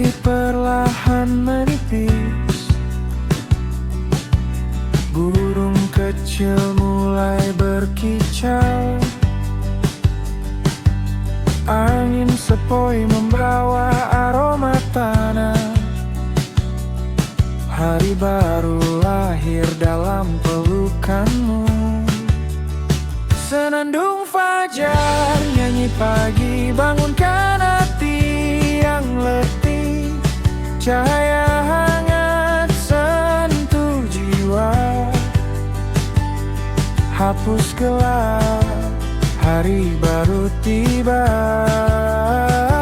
Matahari perlahan menipis, burung kecil mulai berkicau. Angin sepoi membawa aroma tanah. Hari baru lahir dalam pelukanmu. Senandung fajar, nyanyi pagi, bangunkan hati yang letih. Cahaya hangat sentuh jiwa, hapus gelap, hari baru tiba.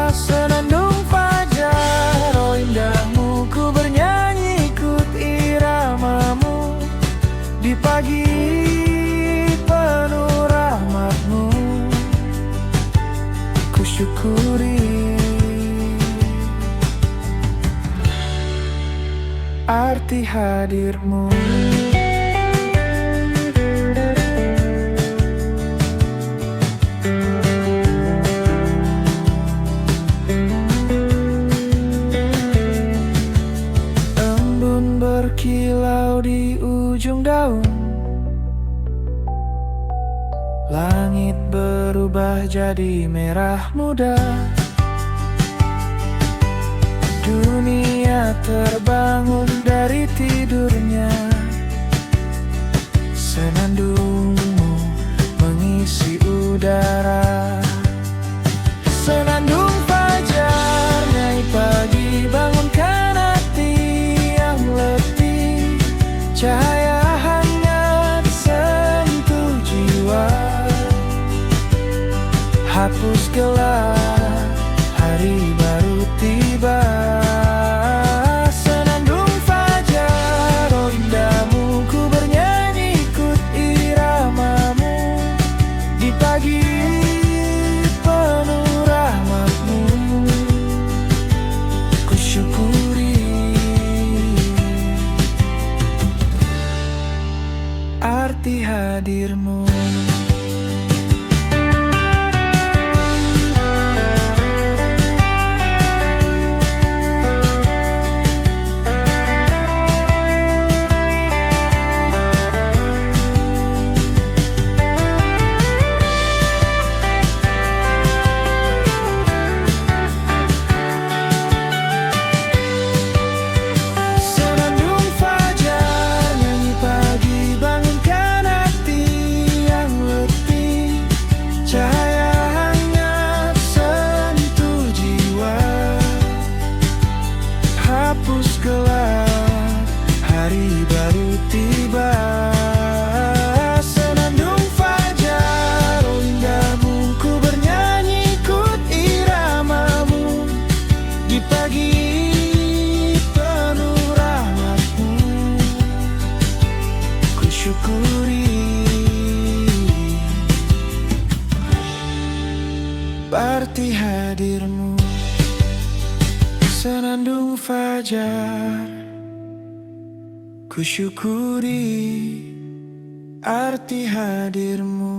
Senandung fajar, oh indahmu, ku bernyanyi ikut iramamu. Di pagi penuh rahmatmu, ku syukuri arti hadirmu. Embun berkilau di ujung daun, langit berubah jadi merah muda. Dunia terbangun dari tidurnya. Senandungmu mengisi udara. Senandung fajar, nyanyi pagi, bangunkan hati yang letih. Cahaya hangat sentuh jiwa, hapus gelap, hari baru tiba. Senandung fajar, oh indahmu, ku bernyanyi ikut iramamu. Di pagi penuh rahmatmu, ku syukuri arti hadirmu. Hapus gelap, hari baru tiba. Senandung fajar, oh indahmu, ku bernyanyi ikut iramamu. Di pagi penuh rahmatmu, ku syukuri arti hadirmu. Senandung fajar, ku syukuri arti hadirmu.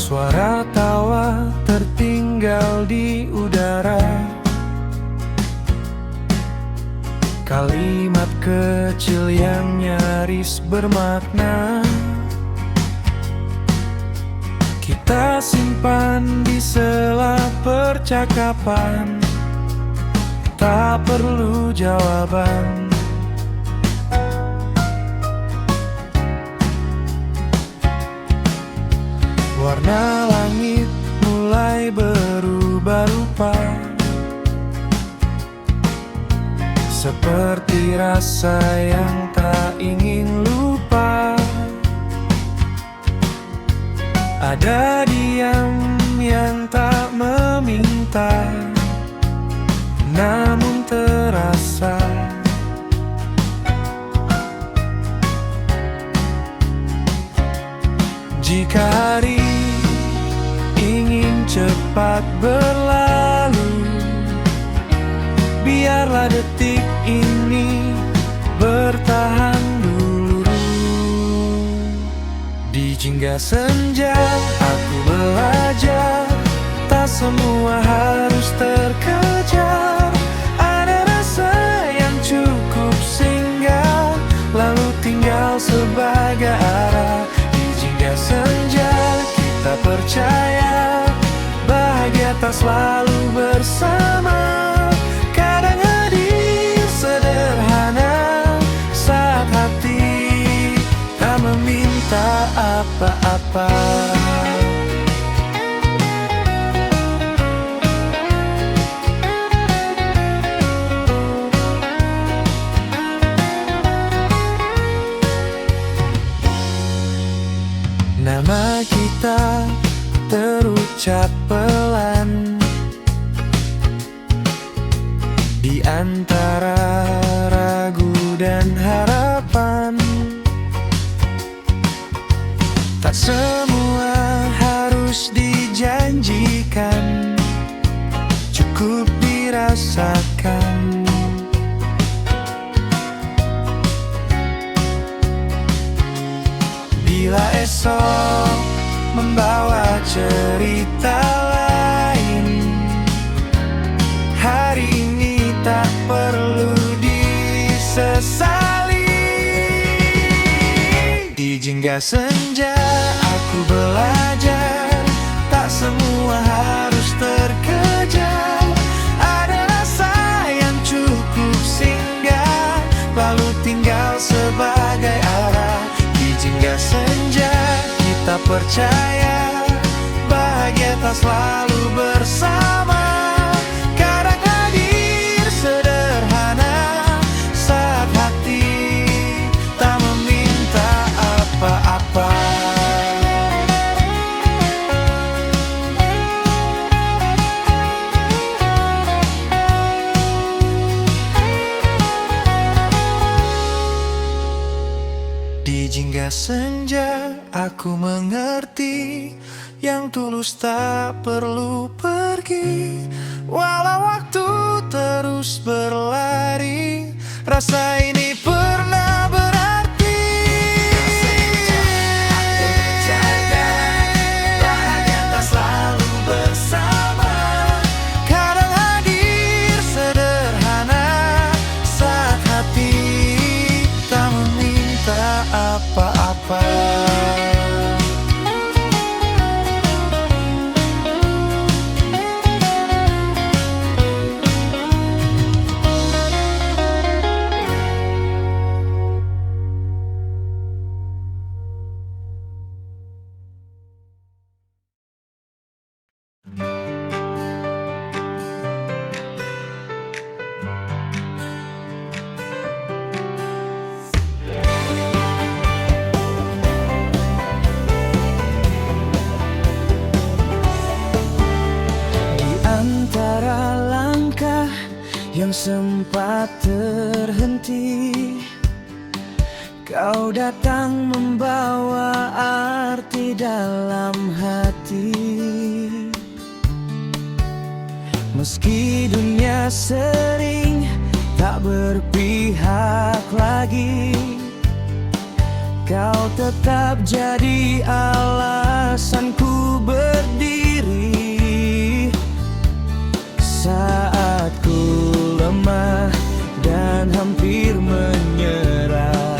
Suara tawa tertinggal di udara. Kalimat kecil yang nyaris bermakna, kita simpan di sela percakapan. Tak perlu jawaban. Warna langit mulai berubah rupa, seperti rasa yang tak ingin lupa. Ada diam yang tak meminta, namun terasa. Jika hari ingin cepat berlalu, biarlah detik ini bertahan dulu. Di jingga senja aku belajar, tak semua harus terkejar. Ada rasa yang cukup singgah, lalu tinggal sebagai arah. Di jingga senja kita percaya, bahagia tak selalu bersama. Kadang hadir sederhana saat hati tak meminta apa-apa. Nama kita terucap pelan di antara ragu dan harapan. Tak semua harus dijanjikan, cukup dirasakan. Bila esok membawa cerita lain, hari ini tak perlu disesali. Di jingga senja aku belajar, tak semua harus terkejar. Ada rasa yang cukup singgah, lalu tinggal sebagai arah. Di jingga senja kita percaya, bahagia tak selalu bersama. Kadang hadir sederhana saat hati tak meminta apa-apa. Di jingga senja aku mengerti, yang tulus tak perlu pergi. Walau waktu terus berlari, rasa ini pernah berarti. Aku percaya, bahagia tak selalu bersama. Kadang hadir sederhana saat hati tak meminta apa-apa. Yang sempat terhenti, kau datang membawa arti dalam hati. Meski dunia sering tak berpihak lagi, kau tetap jadi alasanku berdiri. Saat ku lemah dan hampir menyerah,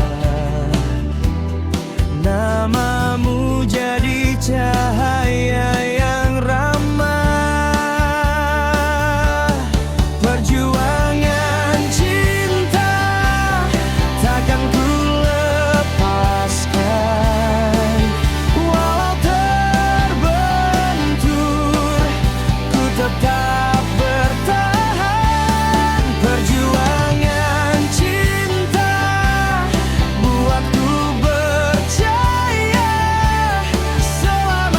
namamu jadi cahaya yang ramah. Perjuangan cinta takkan ku lepaskan, walau terbentur ku tetap buatku percaya selama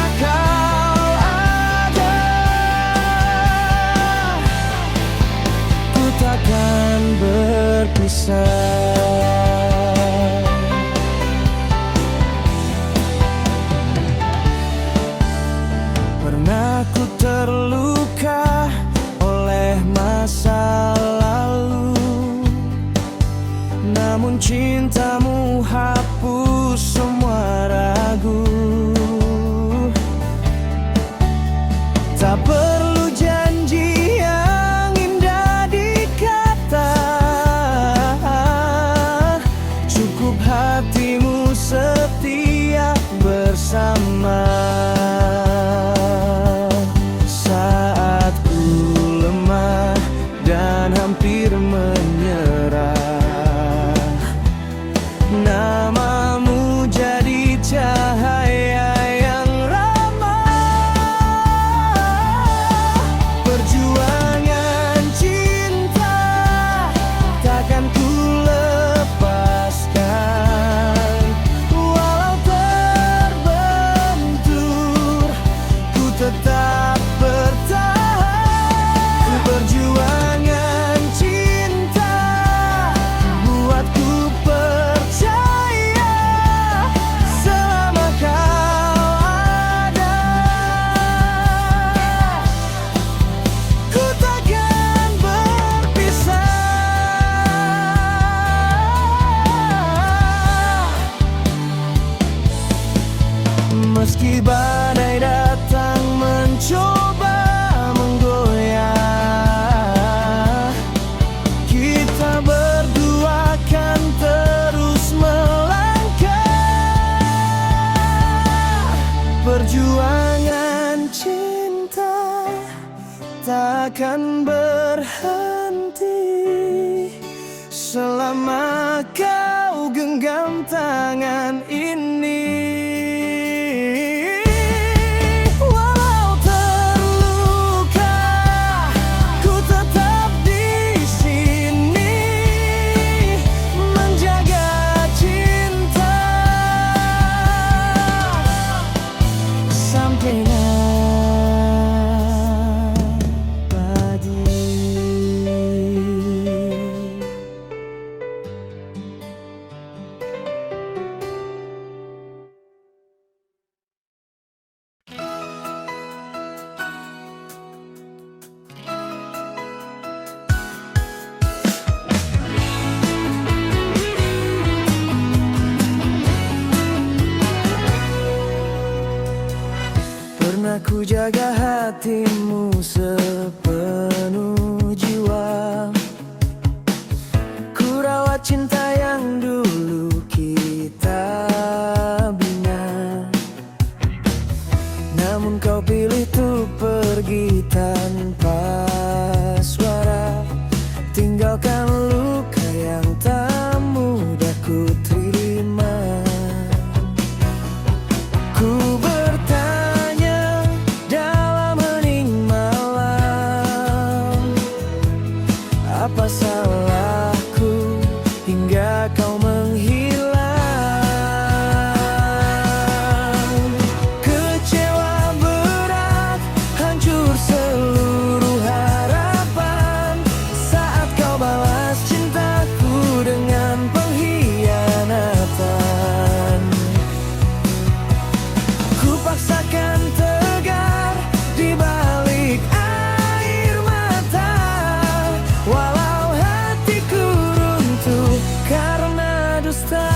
terluka oleh masa lalu, namun cintamu hapus semua ragu. Tak perlu janji yang indah dikata, cukup hatimu setia bersama. Saat ku lemah dan hampir menyerah, namamu jadi cahaya yang ramah. Perjuangan cinta takkan ku lepaskan, walau terbentur ku tetap bertahan. Perjuangan cinta buatku percaya selama kau ada, ku takkan berpisah. Meski badai datang mencoba menggoyah, kita berdua kan terus melangkah. Perjuangan cinta takkan berhenti selama kau genggam tangan ini. Walau terluka, ku tetap di sini menjaga cinta sampai abadi. Pernah ku jaga hatimu sepenuh jiwa, ku rawat cinta yang dulu kita bina. Namun kau pilih tuh pergi tanpa suara, tinggalkan luka yang tak mudah ku terima. Ku bertanya dalam hening malam, apa salahku hingga kau menghilang? Kecewa berat, hancur seluruh harapan saat kau balas cintaku dengan pengkhianatan. Ku paksakan tegar di balik air mata, walau hatiku runtuh karena dusta.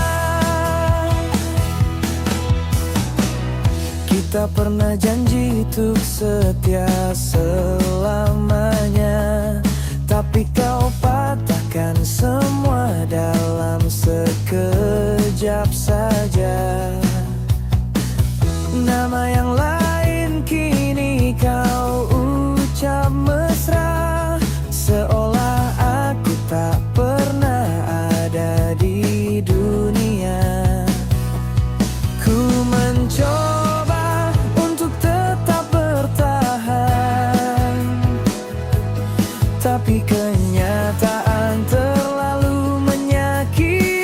Kita pernah janji untuk setia selamanya, tapi kau patahkan semua dalam sekejap saja. Nama yang lain kini kau ucap mesra, seolah aku tak pernah ada di dunia. Ku mencoba untuk tetap bertahan, tapi kenyataan terlalu menyakitkan.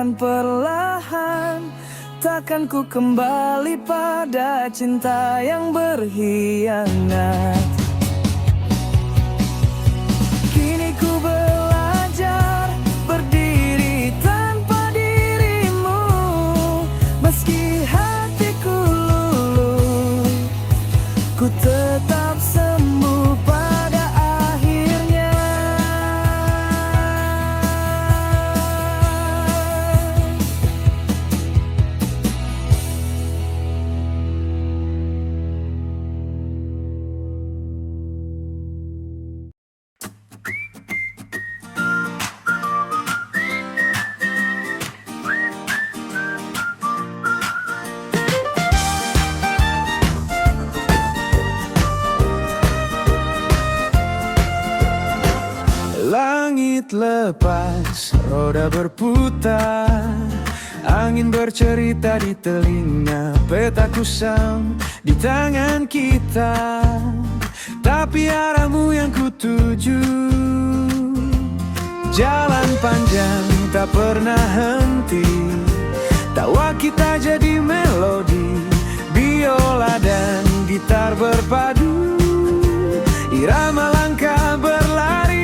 dan perlahan takkan ku kembali pada cinta yang berkhianat. Kini ku belajar berdiri tanpa dirimu, meski hatiku luluh, ku tetap sembuh pada akhirnya. Langit lepas, roda berputar, angin bercerita di telinga, peta kusam di tangan kita, tapi arahmu yang kutuju. Jalan panjang tak pernah henti, tawa kita jadi melodi, biola dan gitar berpadu, irama langkah berlari.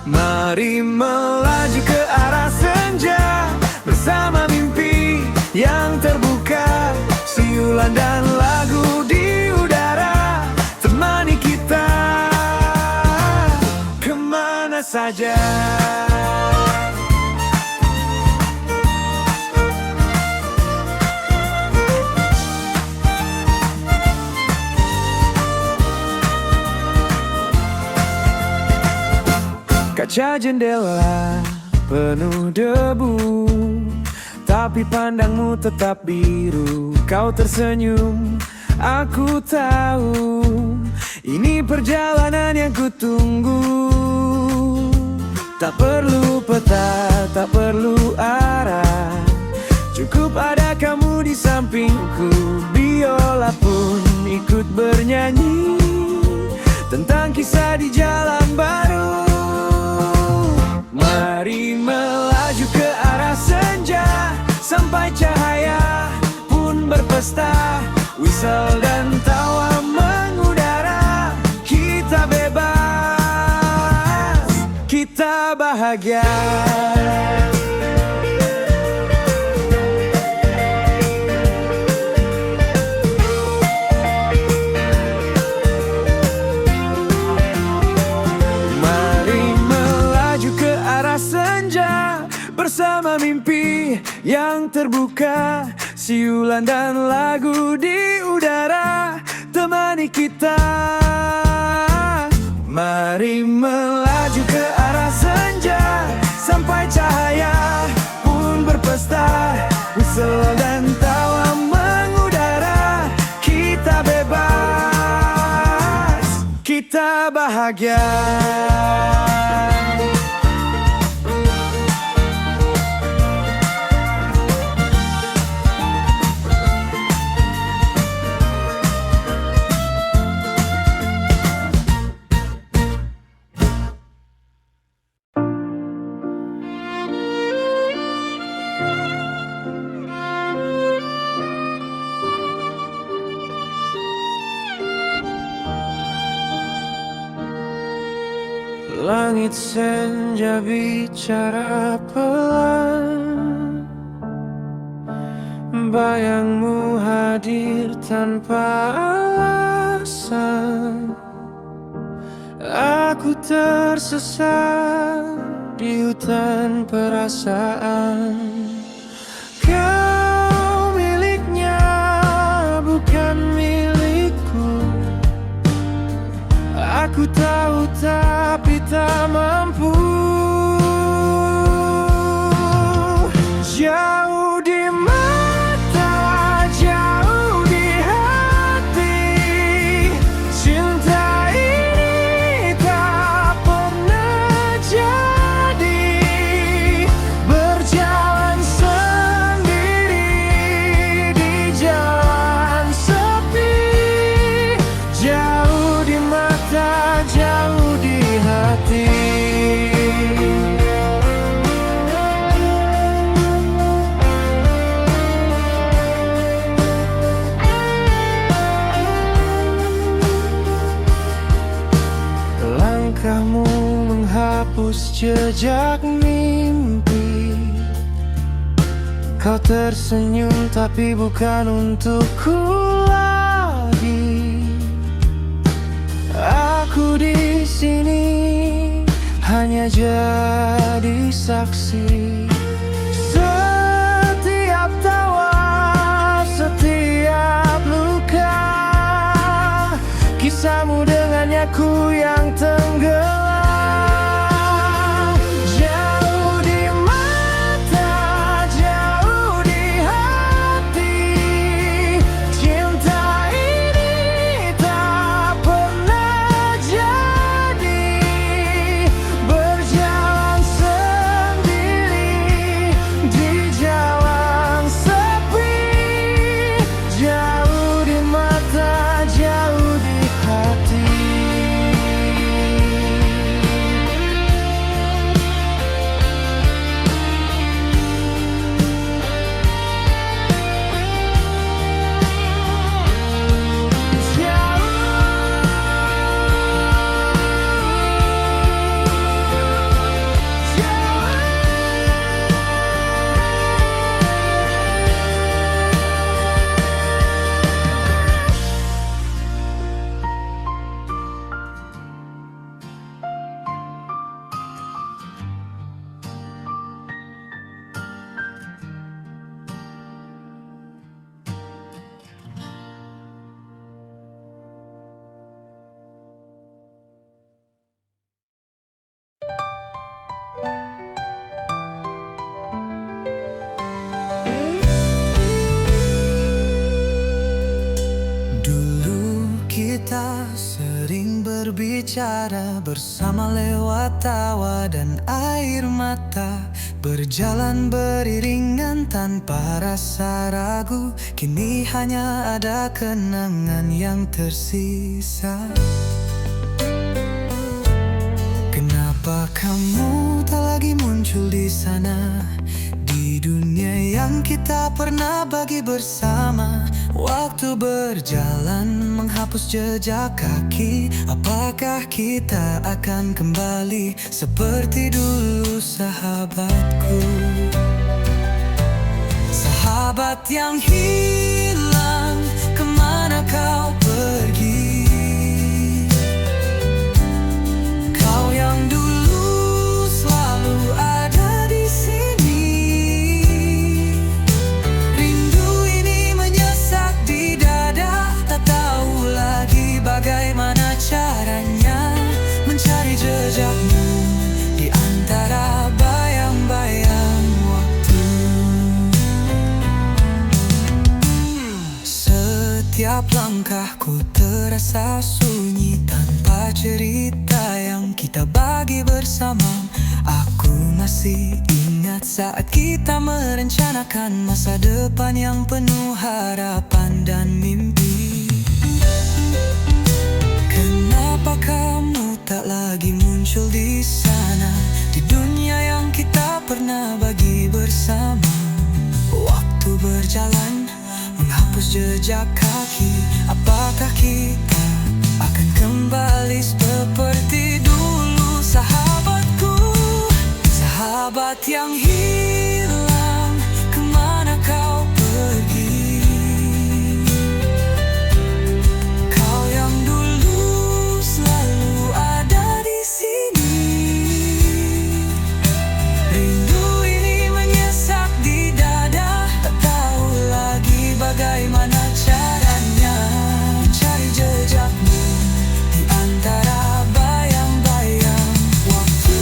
Mari melaju ke arah senja, bersama mimpi yang terbuka, siulan dan lagu di udara, temani kita kemana saja. Kaca jendela penuh debu, tapi pandangmu tetap biru. Kau tersenyum, aku tahu ini perjalanan yang kutunggu. Tak perlu peta, tak perlu arah, cukup ada kamu di sampingku. Biola pun ikut bernyanyi tentang kisah di jalan baru. Mari melaju ke arah senja, sampai cahaya pun berpesta, whistle dan tawa mengudara. Kita bebas, kita bahagia. Bersama mimpi yang terbuka, siulan dan lagu di udara, temani kita. Mari melaju ke arah senja, sampai cahaya pun berpesta, whistle dan tawa mengudara. Kita bebas, kita bahagia. Langit senja bicara pelan, bayangmu hadir tanpa alasan. Aku tersesat di hutan perasaan. Kau miliknya, bukan milikku. Aku tahu tapi tak mampu. Jauh di mata, jauh di hati, cinta ini tak pernah jadi. Berjalan menghapus jejak mimpi. Kau tersenyum tapi bukan untukku lagi. Aku di sini hanya jadi saksi. Setiap tawa, setiap luka, kisahmu dengannya ku yang tenggelam. Jauh di mata, jauh di hati, cinta ini tak pernah jadi. Berjalan sendiri di jalan sepi, jauh di mata, jauh di hati. Dulu kita sering berbicara bersama lewat tawa dan air mata, berjalan beriringan tanpa rasa ragu. Kini hanya ada kenangan yang tersisa. Kenapa kamu tak lagi muncul di sana, di dunia yang kita pernah bagi bersama? Waktu berjalan menghapus jejak kaki. Apakah kita akan kembali seperti dulu, sahabatku? Sahabat yang hilang, kemana kau pergi? Kau yang dulu selalu ada di sini. Rindu ini menyesak di dada, tak tahu lagi bagaimana caranya mencari jejakmu di antara bayang-bayang waktu. Setiap langkahku terasa sunyi tanpa cerita yang kita bagi bersama. Aku masih ingat saat kita merencanakan masa depan yang penuh harapan dan mimpi. Kenapa kamu tak lagi muncul di sana, di dunia yang kita pernah bagi bersama? Waktu berjalan menghapus jejak kaki. Apakah kita akan kembali seperti dulu, sahabatku? Sahabat yang hilang, kemana kau pergi? Kau yang dulu selalu ada di sini. Rindu ini menyesak di dada, tak tahu lagi bagaimana caranya mencari jejakmu di antara bayang-bayang waktu.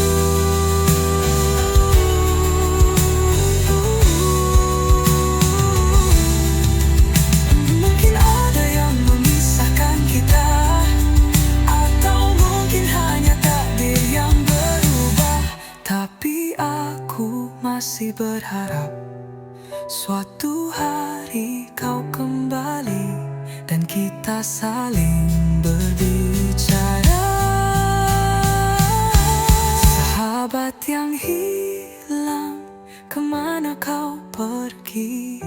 Mungkin ada yang memisahkan kita, atau mungkin hanya takdir yang berubah. Tapi aku masih berharap suatu hari kau kembali dan kita saling berbicara. Sahabat yang hilang, kemana kau pergi?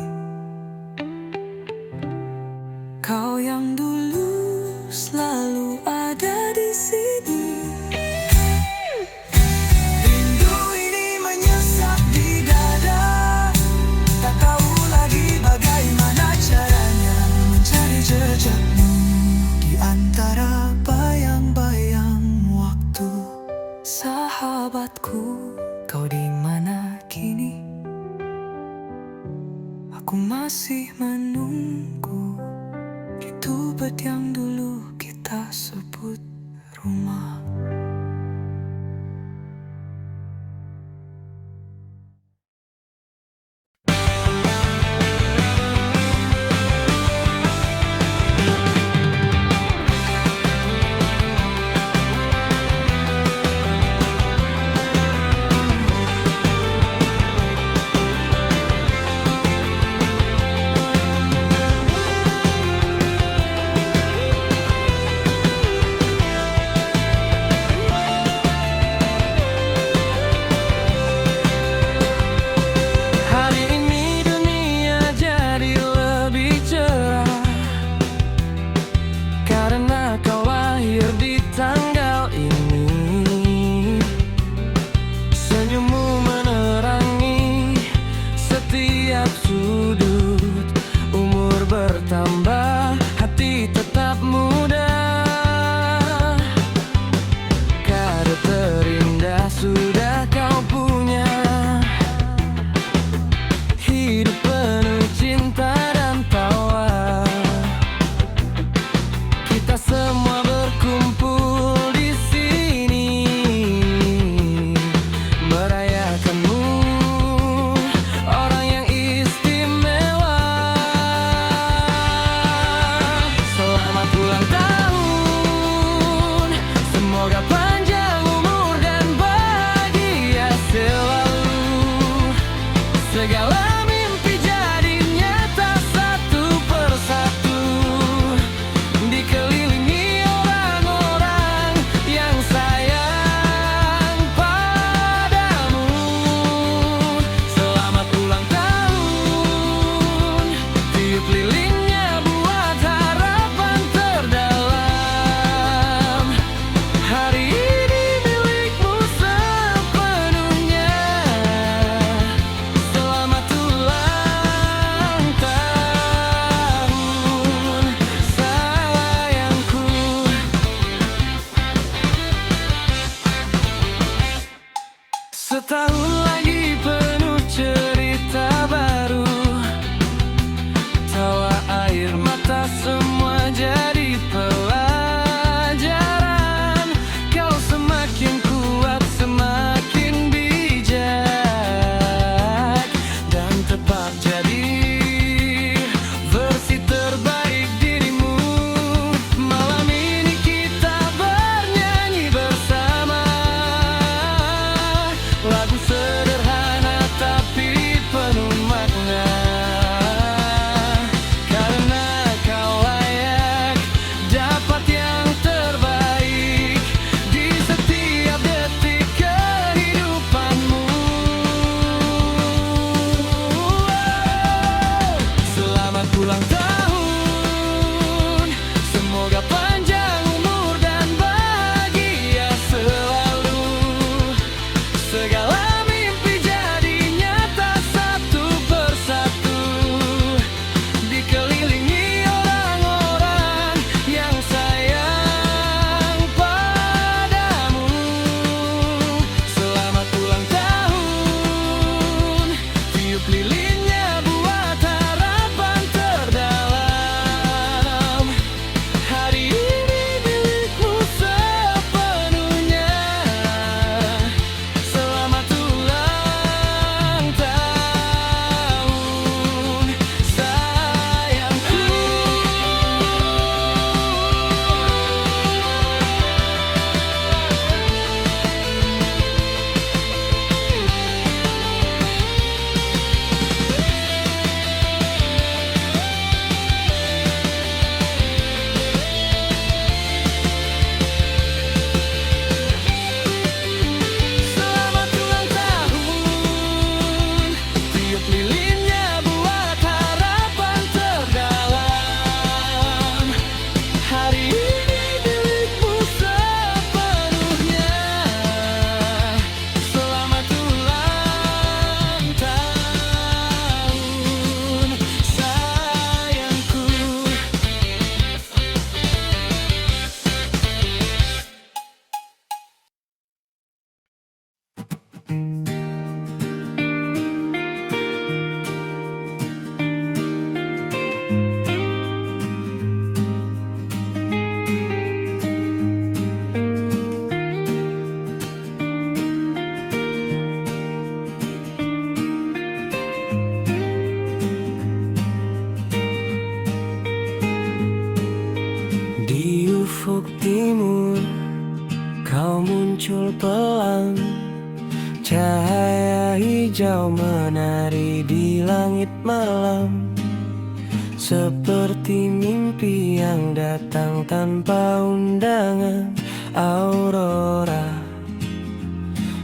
Kau yang dulu selalu ada di sini. sahabatku, kau di mana kini? Aku masih menunggu di Tubet yang dulu kita sebut rumah. Karena kau lahir di tanggal ini, senyummu menerangi setiap sudut. Umur bertambah, hati tetap muda. Kado terindah sudah kau punya, hidup penuh cinta dan tawa. Kita semua berkumpul di sini, merayakanmu, orang yang istimewa. Selamat ulang tahun, semoga panjang umur dan bahagia selalu. Segala mimpi jadi nyata satu persatu, dikelilingi orang-orang yang sayang padamu. Selamat ulang tahun, tiup lilinnya buat harapan terdalam. Hari ini milikmu sepenuhnya. Selamat ulang tahun, sayangku. Setahun lagi penuh cerita baru, tawa air mata semua jadi pelajaran. Kau semakin kuat, semakin bijak, dan tepat jadi versi terbaik dirimu. Malam ini kita bernyanyi bersama lagu Cahaya hijau menari di langit malam, seperti mimpi yang datang tanpa undangan. Aurora,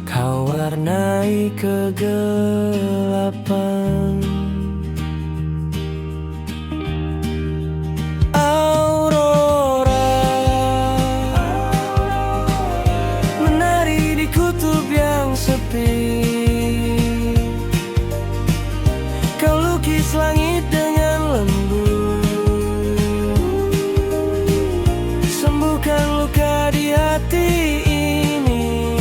kau warnai kegelapan. Aurora, menari di kutub yang sepi. Kau lukis langit dengan lembut, sembuhkan luka di hati ini.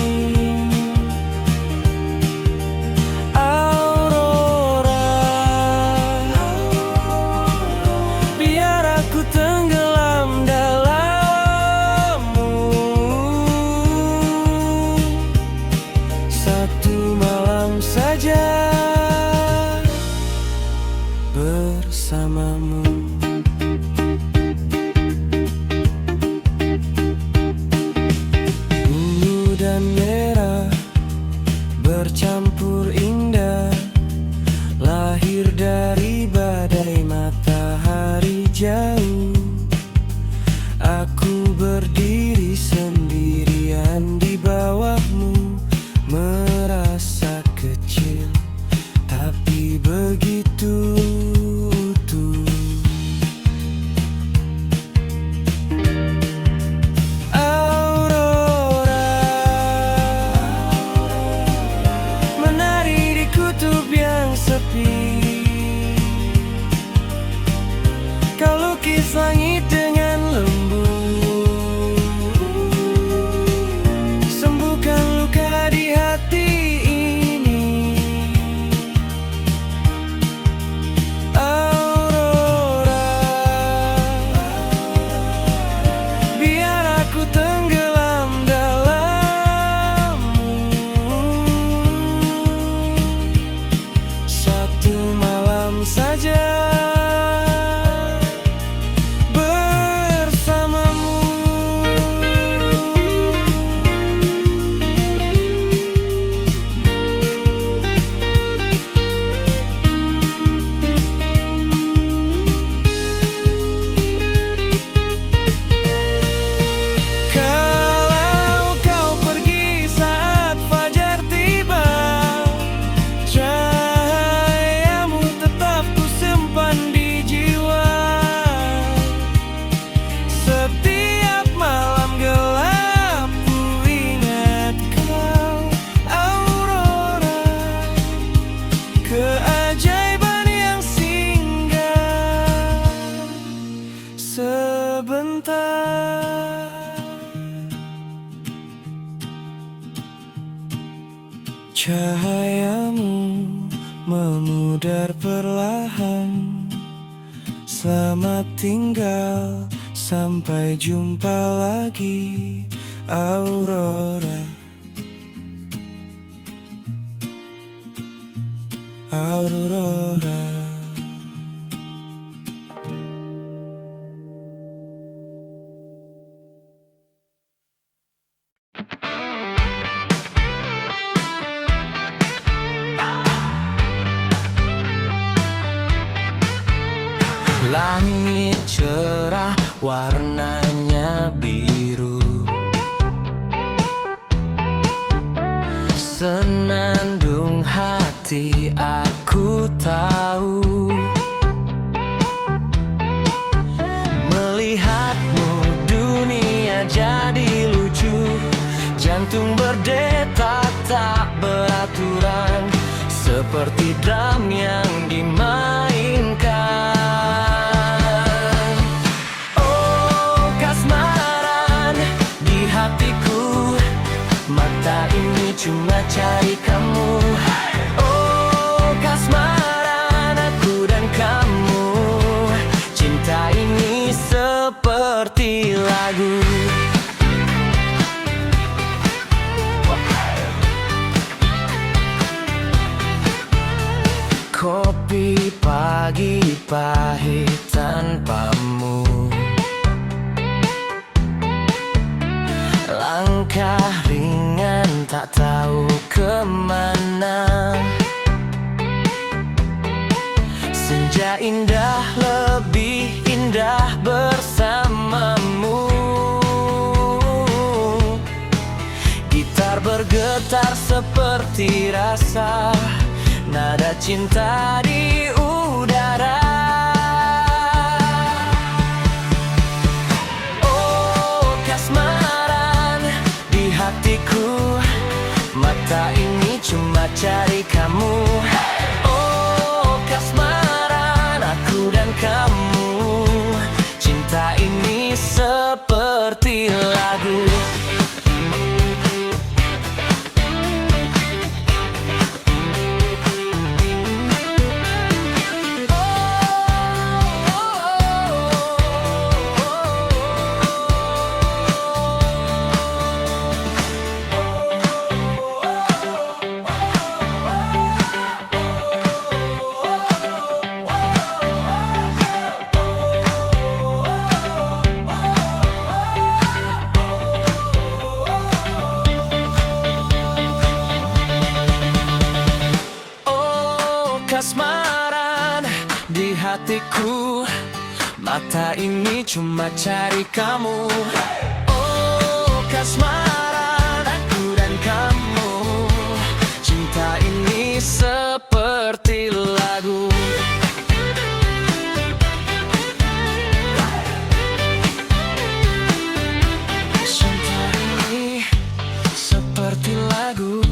Aurora, biar aku tenggelam dalammu. Satu malam saja bersamamu. Ungu dan merah bercampur indah, lahir dari badai matahari jauh. Aku berdiri sendirian di bawahmu, merasa kecil tapi begitu utuh. Aurora, menari di kutub yang sepi. Kau lukis langit dengan lembut, sembuhkan luka di hati ini. Aurora, biar aku tenggelam dalammu. Satu malam saja bersamamu. Kalau kau pergi saat fajar tiba, cahayamu tetap kusimpan di jiwa. Setiap malam gelap ku ingat kau, Aurora, keajaiban yang singgah sebentar. Cahayamu memudar perlahan. Selamat tinggal, sampai jumpa lagi, Aurora. Aurora. Langit cerah, warnanya biru, senandung hati aku tahu. Melihatmu dunia jadi lucu, jantung berdetak tak beraturan, seperti drum yang dimainkan. Oh kasmaran di hatiku, mata ini cuma cari kamu. Oh kasmaran aku dan kamu, cinta ini seperti lagu. Kopi pagi pahit tanpamu, langkah ringan tak tahu ke kemana. Senja indah lebih indah bersamamu. Gitar bergetar seperti rasa nada cinta di udara. Oh kasmaran di hatiku, mata ini cuma cari kamu. Oh kasmaran aku dan kamu, cinta ini seperti lagu. Kasmaran di hatiku, mata ini cuma cari kamu. Oh kasmaran aku dan kamu, cinta ini seperti lagu. Cinta ini seperti lagu.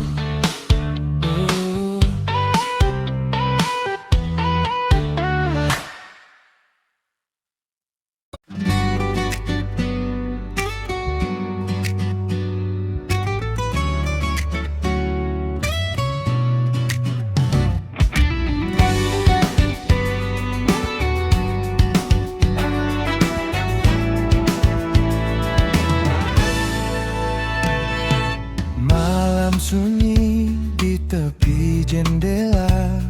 Sunyi di tepi jendela,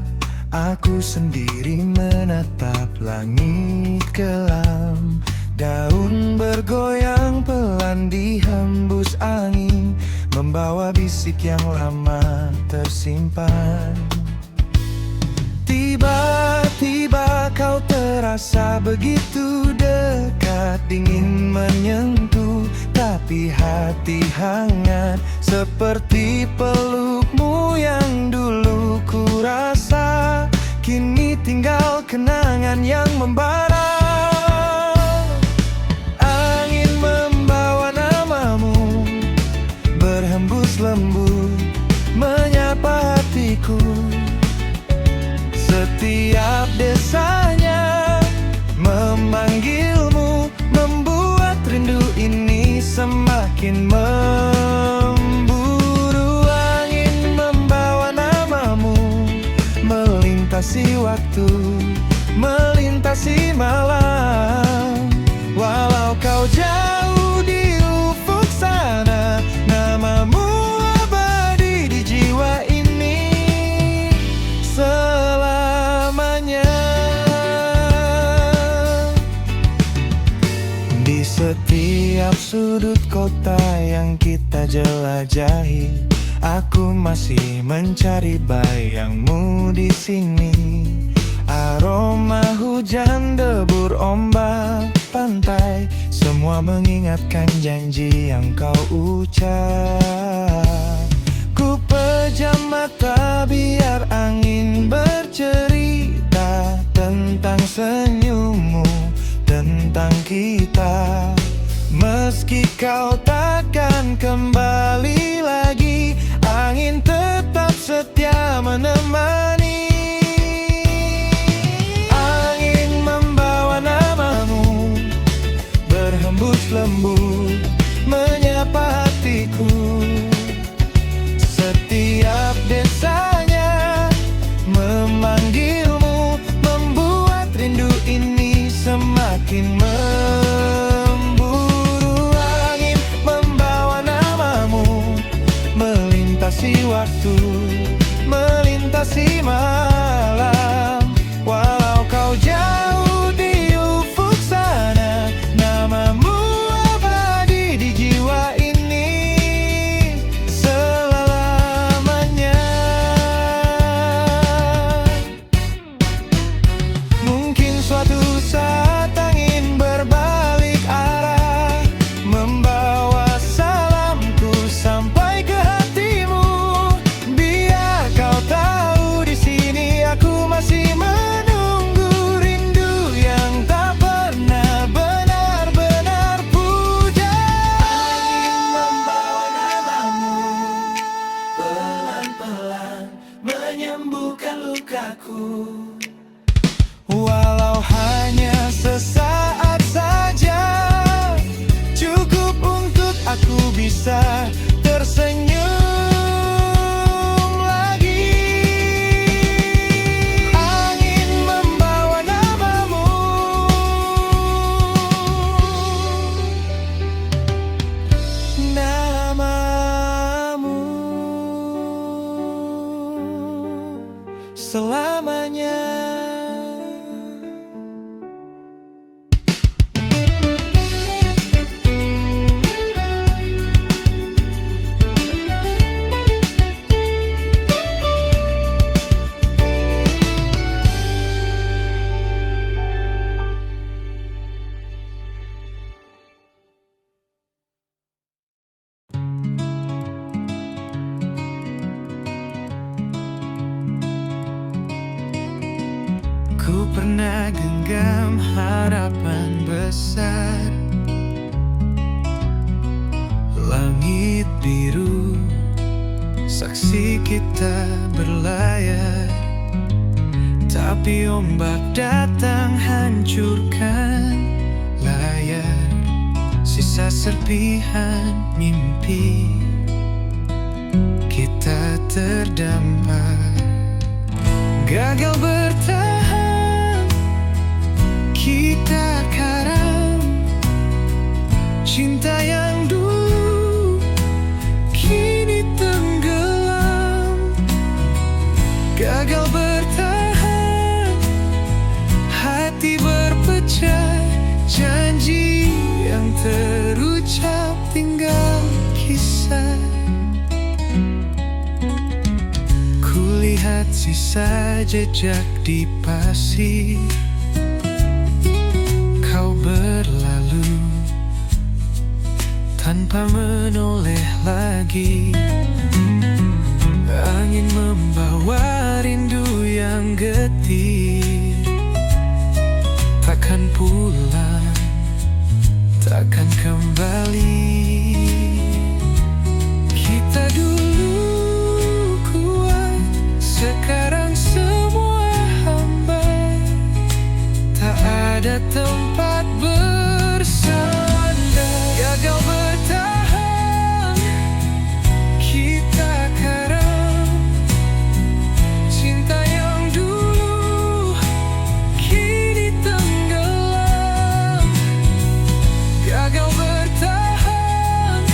aku sendiri menatap langit kelam. Daun bergoyang pelan dihembus angin, membawa bisik yang lama tersimpan. Tiba-tiba kau terasa begitu dekat, dingin menyentuh, tapi hati hangat seperti pelukmu yang dulu ku rasa. Kini tinggal kenangan yang membara. Angin membawa namamu, berhembus lembut menyapa hatiku. Setiap desanya memanggilmu, membuat rindu ini semakin memburu. Angin membawa namamu, melintasi waktu, melintasi malam. Walau kau jauh di ufuk sana, namamu abadi di jiwa ini selamanya. Di setiap sudut kota yang kita jelajahi, aku masih mencari bayangmu di sini. Aroma hujan, debur ombak pantai, semua mengingatkan janji yang kau ucap. Ku pejam mata biar angin bercerita tentang senyummu, tentang kita. Meski kau takkan kembali lagi, angin tetap setia menemani. Angin membawa namamu, berhembus lembut menyapa hatiku. Setiap desanya memanggilmu, membuat rindu ini semakin memburu. Angin membawa namamu, melintasi waktu, melintasi malam. Walau kau jauh di ufuk sana, namamu abadi di jiwa ini selamanya. menyembuhkan lukaku. Walau hanya sesaat saja, cukup untuk aku bisa tersenyum lagi. Angin membawa namamu, namamu selamanya. Ku pernah genggam harapan besar, langit biru, saksi kita berlayar. Tapi ombak datang hancurkan layar, sisa serpihan mimpi kita terdampar. Gagal bertahan, kita karam. Cinta yang dulu kini tenggelam. Gagal bertahan, hati berpecah. Janji yang terucap tinggal kisah. Kulihat sisa jejak di pasir. Kau berlalu tanpa menoleh lagi. Angin membawa rindu yang getir. Takkan pulang, takkan kembali. Kita dulu kuat, sekarang semua hambar. Tak ada tempat bersandar. Gagal bertahan, kita karam. Cinta yang dulu kini tenggelam. Gagal bertahan,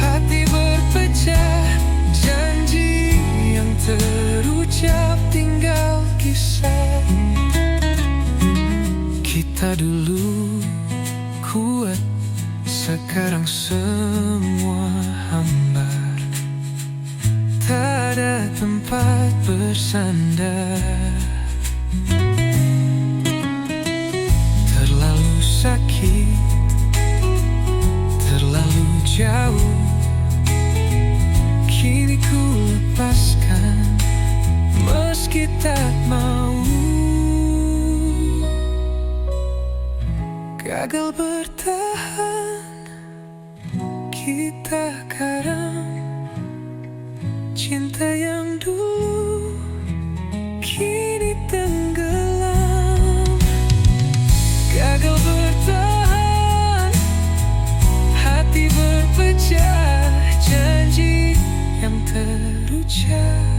hati berpecah. Janji yang terucap tinggal kisah. Kita dulu kuat, sekarang semua hambar. Tak ada tempat bersandar. Terlalu sakit, terlalu jauh. Kini ku lepaskan, meski tak mau. Gagal bertahan, kita karam. Cinta yang dulu kini tenggelam. Gagal bertahan, hati berpecah. Janji yang terucap